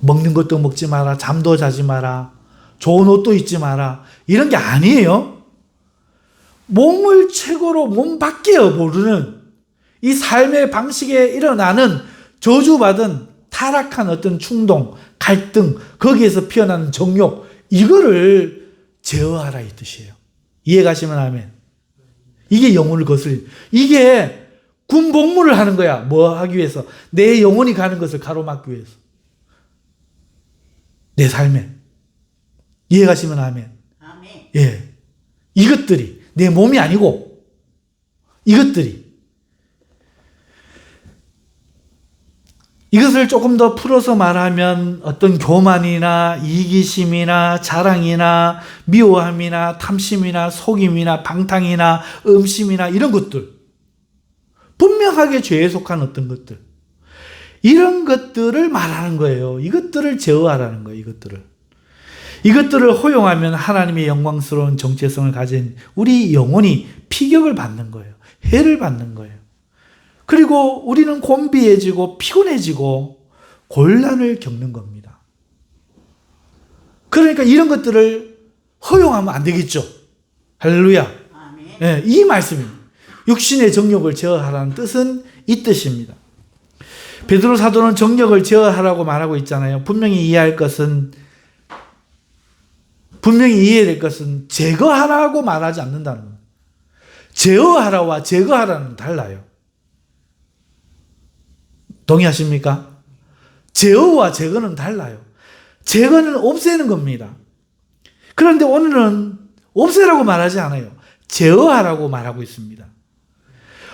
먹는 것도 먹지 마라. 잠도 자지 마라. 좋은 옷도 입지 마라. 이런 게 아니에요. 몸을 최고로 몸 밖에 모르는 이 삶의 방식에 일어나는 저주받은 타락한 어떤 충동, 갈등, 거기에서 피어나는 정욕, 이거를 제어하라 이 뜻이에요. 이해가시면 아멘. 이게 영혼을 이게 군복무를 하는 거야. 뭐 하기 위해서? 내 영혼이 가는 것을 가로막기 위해서. 내 삶에. 이해가시면 아멘. 아멘. 예. 이것들이 내 몸이 아니고 이것을 조금 더 풀어서 말하면 어떤 교만이나 이기심이나 자랑이나 미워함이나 탐심이나 속임이나 방탕이나 음심이나 이런 것들, 분명하게 죄에 속한 어떤 것들, 이런 것들을 말하는 거예요. 이것들을 제어하라는 거예요. 이것들을 허용하면 하나님의 영광스러운 정체성을 가진 우리 영혼이 피격을 받는 거예요. 해를 받는 거예요. 그리고 우리는 곤비해지고 피곤해지고 곤란을 겪는 겁니다. 그러니까 이런 것들을 허용하면 안 되겠죠. 할렐루야. 아멘. 네, 이 말씀입니다. 육신의 정욕을 제어하라는 뜻은 이 뜻입니다. 베드로 사도는 정욕을 제어하라고 말하고 있잖아요. 분명히 이해해야 될 것은 제거하라고 말하지 않는다는 거예요. 제어하라와 제거하라는 달라요. 동의하십니까? 제어와 제거는 달라요. 제거는 없애는 겁니다. 그런데 오늘은 없애라고 말하지 않아요. 제어하라고 말하고 있습니다.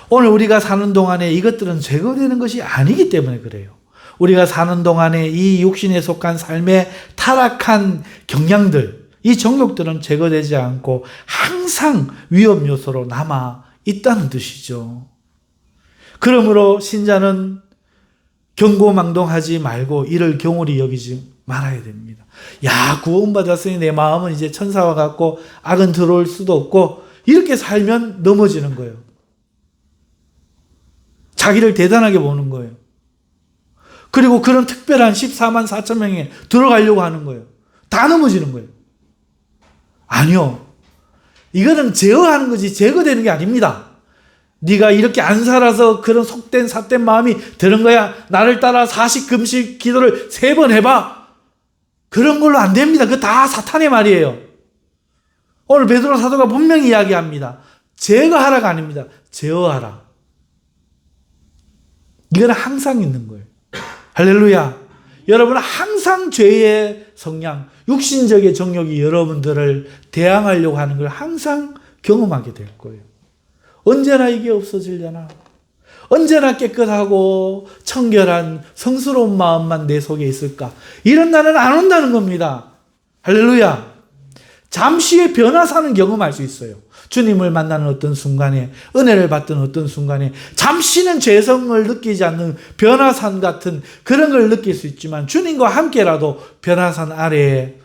오늘 우리가 사는 동안에 이것들은 제거되는 것이 아니기 때문에 그래요. 우리가 사는 동안에 이 육신에 속한 삶의 타락한 경향들, 이 정욕들은 제거되지 않고 항상 위험 요소로 남아 있다는 뜻이죠. 그러므로 신자는 경고망동하지 말고 이를 경홀히 여기지 말아야 됩니다. 야, 구원받았으니 내 마음은 이제 천사와 같고 악은 들어올 수도 없고, 이렇게 살면 넘어지는 거예요. 자기를 대단하게 보는 거예요. 그리고 그런 특별한 14만 4천 명에 들어가려고 하는 거예요. 다 넘어지는 거예요. 아니요. 이거는 제어하는 거지 제거되는 게 아닙니다. 네가 이렇게 안 살아서 그런 속된 삿된 마음이 드는 거야. 나를 따라 40금식 기도를 3번 해봐. 그런 걸로 안 됩니다. 그거 다 사탄의 말이에요. 오늘 베드로 사도가 분명히 이야기합니다. 제거하라가 아닙니다. 제어하라. 이거는 항상 있는 거예요. 할렐루야. 여러분은 항상 죄의 성향, 육신적인 정욕이 여러분들을 대항하려고 하는 걸 항상 경험하게 될 거예요. 언제나 이게 없어지려나? 언제나 깨끗하고 청결한 성스러운 마음만 내 속에 있을까? 이런 날은 안 온다는 겁니다. 할렐루야. 잠시의 변화사는 경험할 수 있어요. 주님을 만나는 어떤 순간에, 은혜를 받던 어떤 순간에 잠시는 죄성을 느끼지 않는 변화산 같은 그런 걸 느낄 수 있지만, 주님과 함께라도 변화산 아래에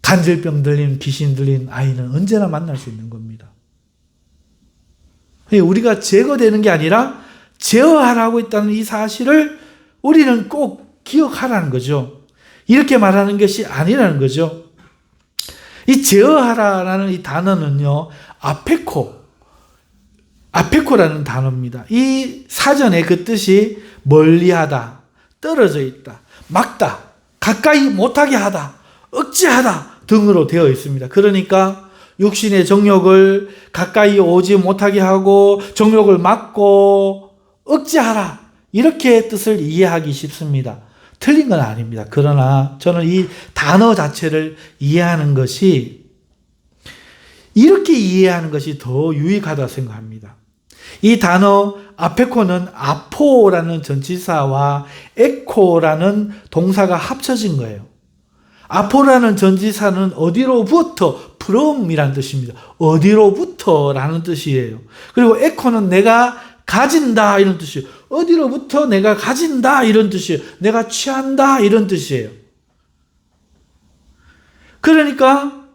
간질병 들린, 귀신 들린 아이는 언제나 만날 수 있는 겁니다. 우리가 제거되는 게 아니라 제어하라고 있다는 이 사실을 우리는 꼭 기억하라는 거죠. 이렇게 말하는 것이 아니라는 거죠. 이 제어하라라는 이 단어는요, 아페코라는 단어입니다. 이 사전에 그 뜻이 멀리하다, 떨어져 있다, 막다, 가까이 못하게 하다, 억제하다 등으로 되어 있습니다. 그러니까 육신의 정욕을 가까이 오지 못하게 하고 정욕을 막고 억제하라, 이렇게 뜻을 이해하기 쉽습니다. 틀린 건 아닙니다. 그러나 저는 이 단어 자체를 이해하는 것이, 이렇게 이해하는 것이 더 유익하다고 생각합니다. 이 단어 아페코는 아포라는 전치사와 에코라는 동사가 합쳐진 거예요. 아포라는 전치사는 어디로부터, from이라는 뜻입니다. 어디로부터라는 뜻이에요. 그리고 에코는 내가 가진다 이런 뜻이에요. 어디로부터 내가 가진다 이런 뜻이에요. 내가 취한다 이런 뜻이에요. 그러니까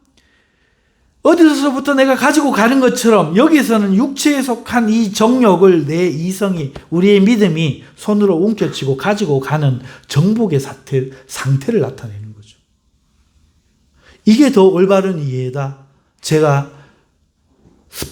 어디서부터 내가 가지고 가는 것처럼 여기서는 육체에 속한 이 정욕을 내 이성이, 우리의 믿음이 손으로 움켜쥐고 가지고 가는 정복의 상태를 나타내는 거죠. 이게 더 올바른 이해다. 제가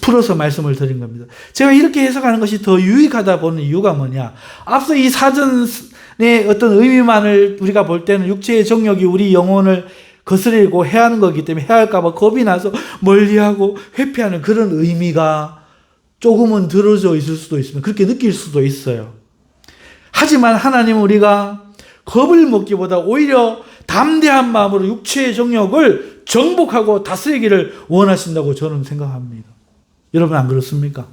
풀어서 말씀을 드린 겁니다. 제가 이렇게 해석하는 것이 더 유익하다 보는 이유가 뭐냐. 앞서 이 사전의 어떤 의미만을 우리가 볼 때는 육체의 정욕이 우리 영혼을 거스르고 해하는 거기 때문에 해할까봐 겁이 나서 멀리하고 회피하는 그런 의미가 조금은 들어져 있을 수도 있습니다. 그렇게 느낄 수도 있어요. 하지만 하나님은 우리가 겁을 먹기보다 오히려 담대한 마음으로 육체의 정욕을 정복하고 다스리기를 원하신다고 저는 생각합니다. 여러분 안 그렇습니까?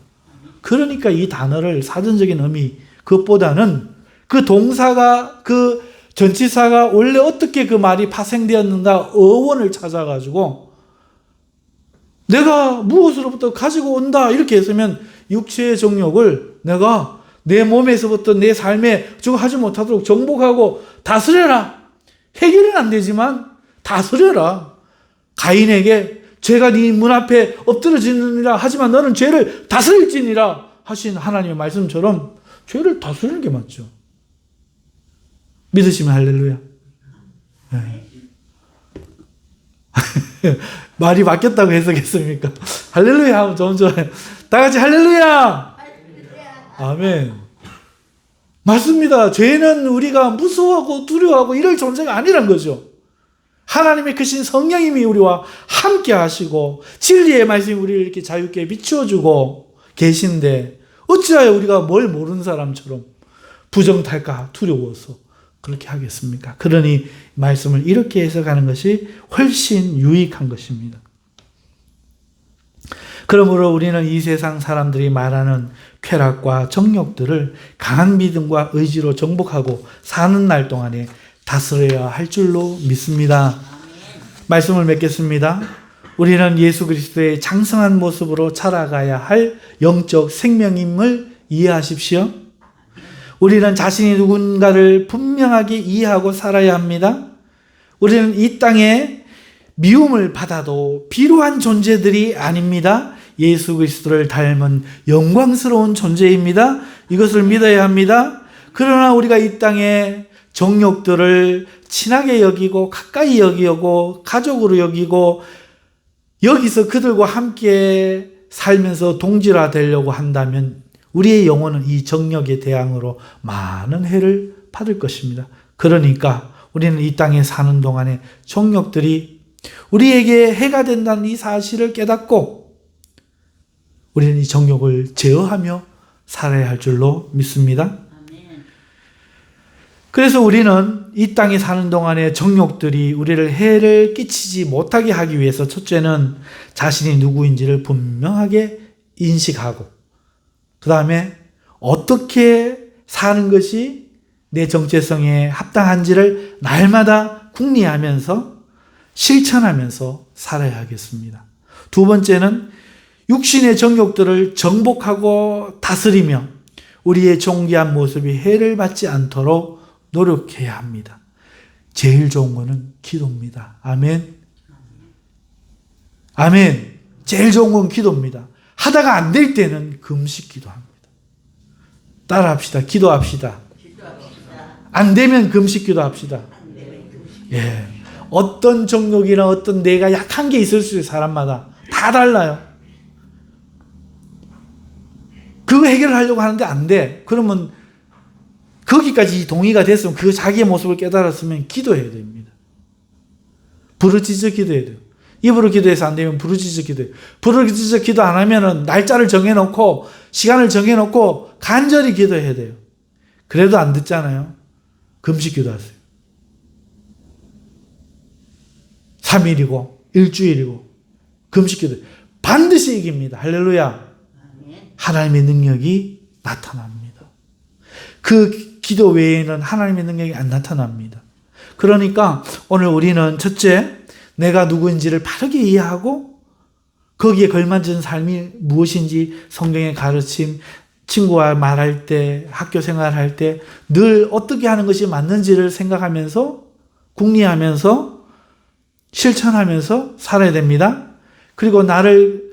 그러니까 이 단어를 사전적인 의미 그것보다는 그 동사가 그 전치사가 원래 어떻게 그 말이 파생되었는가 어원을 찾아가지고 내가 무엇으로부터 가지고 온다 이렇게 했으면 육체의 정욕을 내가 내 몸에서부터 내 삶에 저거 하지 못하도록 정복하고 다스려라. 해결은 안 되지만 다스려라. 가인에게 죄가 네 문 앞에 엎드러지느니라 하지만 너는 죄를 다스릴지니라 하신 하나님의 말씀처럼 죄를 다스리는 게 맞죠. 믿으시면 할렐루야. 네. 말이 바뀌었다고 해석했습니까? 할렐루야 하면 좀 좋아요. 다 같이 할렐루야. 아멘. 맞습니다. 죄는 우리가 무서워하고 두려워하고 이럴 존재가 아니란 거죠. 하나님의 크신 성령님이 우리와 함께 하시고 진리의 말씀이 우리를 이렇게 자유롭게 비추어주고 계신데 어찌하여 우리가 뭘 모르는 사람처럼 부정탈까 두려워서 그렇게 하겠습니까? 그러니 말씀을 이렇게 해석하는 것이 훨씬 유익한 것입니다. 그러므로 우리는 이 세상 사람들이 말하는 쾌락과 정욕들을 강한 믿음과 의지로 정복하고 사는 날 동안에 다스려야 할 줄로 믿습니다. 말씀을 맺겠습니다. 우리는 예수 그리스도의 장성한 모습으로 자라가야 할 영적 생명임을 이해하십시오. 우리는 자신이 누군가를 분명하게 이해하고 살아야 합니다. 우리는 이 땅에 미움을 받아도 비루한 존재들이 아닙니다. 예수 그리스도를 닮은 영광스러운 존재입니다. 이것을 믿어야 합니다. 그러나 우리가 이 땅에 정욕들을 친하게 여기고 가까이 여기고 가족으로 여기고 여기서 그들과 함께 살면서 동질화되려고 한다면 우리의 영혼은 이 정욕의 대항으로 많은 해를 받을 것입니다. 그러니까 우리는 이 땅에 사는 동안에 정욕들이 우리에게 해가 된다는 이 사실을 깨닫고 우리는 이 정욕을 제어하며 살아야 할 줄로 믿습니다. 그래서 우리는 이 땅에 사는 동안에 정욕들이 우리를 해를 끼치지 못하게 하기 위해서 첫째는 자신이 누구인지를 분명하게 인식하고 그 다음에 어떻게 사는 것이 내 정체성에 합당한지를 날마다 궁리하면서 실천하면서 살아야 하겠습니다. 두 번째는 육신의 정욕들을 정복하고 다스리며 우리의 존귀한 모습이 해를 받지 않도록 노력해야 합니다. 제일 좋은 거는 기도입니다. 아멘. 아멘. 제일 좋은 건 기도입니다. 하다가 안 될 때는 금식 기도합니다. 따라합시다. 기도합시다. 안 되면 금식 기도합시다. 예. 어떤 정욕이나 어떤 내가 약한 게 있을 수 있어요. 사람마다. 다 달라요. 그거 해결하려고 하는데 안 돼. 그러면 거기까지 동의가 됐으면 그 자기의 모습을 깨달았으면 기도해야 됩니다. 부르짖어 기도해야 돼요. 입으로 기도해서 안 되면 부르짖어 기도해요. 부르짖어 기도 안 하면은 날짜를 정해놓고 시간을 정해놓고 간절히 기도해야 돼요. 그래도 안 듣잖아요. 금식 기도하세요. 3일이고 일주일이고 금식 기도 반드시 이깁니다. 할렐루야. 하나님의 능력이 나타납니다. 그 기도 외에는 하나님의 능력이 안 나타납니다. 그러니까 오늘 우리는 첫째, 내가 누구인지를 바르게 이해하고 거기에 걸맞은 삶이 무엇인지 성경의 가르침, 친구와 말할 때, 학교 생활할 때 늘 어떻게 하는 것이 맞는지를 생각하면서 궁리하면서 실천하면서 살아야 됩니다. 그리고 나를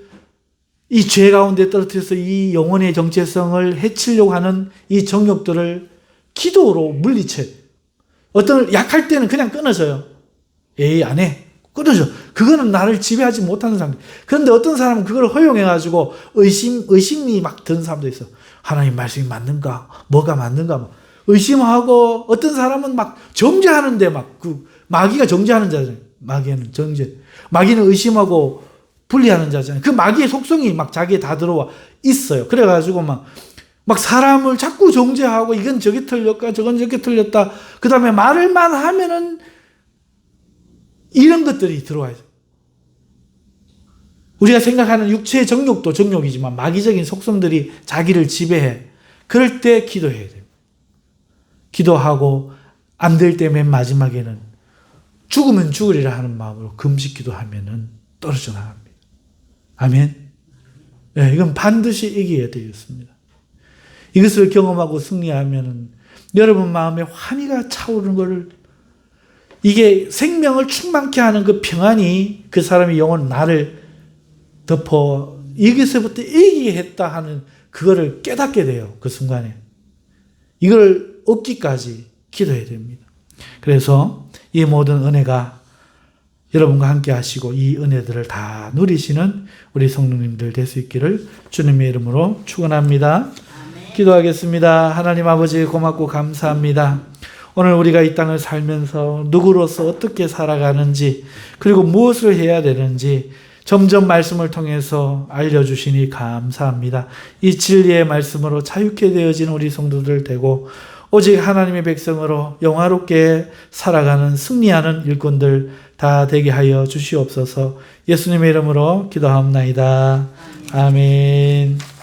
이 죄 가운데 떨어뜨려서 이 영혼의 정체성을 해치려고 하는 이 정욕들을 기도로 물리쳐요. 어떤 약할 때는 그냥 끊어져요. 에이 안 해. 그러죠. 그거는 나를 지배하지 못하는 상태. 그런데 어떤 사람은 그걸 허용해가지고 의심이 막 드는 사람도 있어. 하나님 말씀이 맞는가? 뭐가 맞는가? 뭐. 의심하고 어떤 사람은 막 정죄하는데 막 그 마귀가 정죄하는 자잖아요. 마귀는 정죄. 마귀는 의심하고 분리하는 자잖아요. 그 마귀의 속성이 막 자기에 다 들어와 있어요. 그래가지고 막 사람을 자꾸 정죄하고 이건 저게 틀렸다, 저건 저게 틀렸다. 그 다음에 말을만 하면은 이런 것들이 들어와요. 우리가 생각하는 육체의 정욕도 정욕이지만 마귀적인 속성들이 자기를 지배해. 그럴 때 기도해야 돼요. 기도하고 안 될 때 맨 마지막에는 죽으면 죽으리라 하는 마음으로 금식 기도하면은 떨어져 나갑니다. 아멘. 네, 이건 반드시 이겨야 되겠습니다. 이것을 경험하고 승리하면은 여러분 마음에 환희가 차오르는 것을, 이게 생명을 충만케 하는 그 평안이 그 사람의 영혼 나를 덮어 여기서부터 이기게 했다 하는 그거를 깨닫게 돼요. 그 순간에. 이걸 얻기까지 기도해야 됩니다. 그래서 이 모든 은혜가 여러분과 함께 하시고 이 은혜들을 다 누리시는 우리 성도님들 될 수 있기를 주님의 이름으로 축원합니다. 기도하겠습니다. 하나님 아버지 고맙고 감사합니다. 오늘 우리가 이 땅을 살면서 누구로서 어떻게 살아가는지, 그리고 무엇을 해야 되는지 점점 말씀을 통해서 알려주시니 감사합니다. 이 진리의 말씀으로 자유케 되어진 우리 성도들 되고 오직 하나님의 백성으로 영화롭게 살아가는 승리하는 일꾼들 다 되게 하여 주시옵소서. 예수님의 이름으로 기도하옵나이다. 아멘.